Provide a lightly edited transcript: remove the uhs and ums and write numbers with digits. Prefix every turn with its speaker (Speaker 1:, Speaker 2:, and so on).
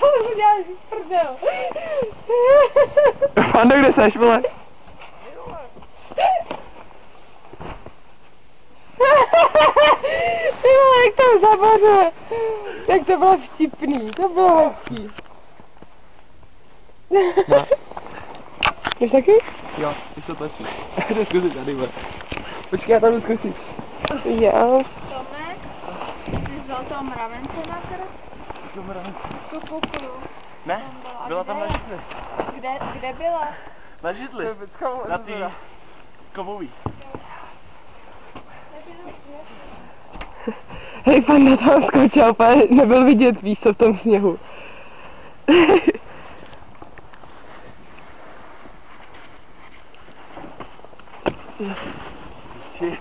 Speaker 1: to uděláš prdel.
Speaker 2: Pando, kde seš, vole?
Speaker 1: Ty vole, jak tam zaboře. Tak to bylo vtipný, to bylo hezký.
Speaker 2: No.
Speaker 1: Jdeš taky?
Speaker 2: Jo, už to točí. Jde zkusit tady, vole. Počkej, já tam jdu zkusit.
Speaker 1: Jo.
Speaker 3: Tome, jsi vzal toho mravence na krv?
Speaker 2: Do mravence.
Speaker 3: Tu kuklu.
Speaker 2: Ne, byla tam na židli.
Speaker 3: Kde byla?
Speaker 2: Na židli. Na tý kovový.
Speaker 1: Hej, Panda tam skočil, úplně nebyl vidět, víš co, v tom sněhu.
Speaker 2: Či.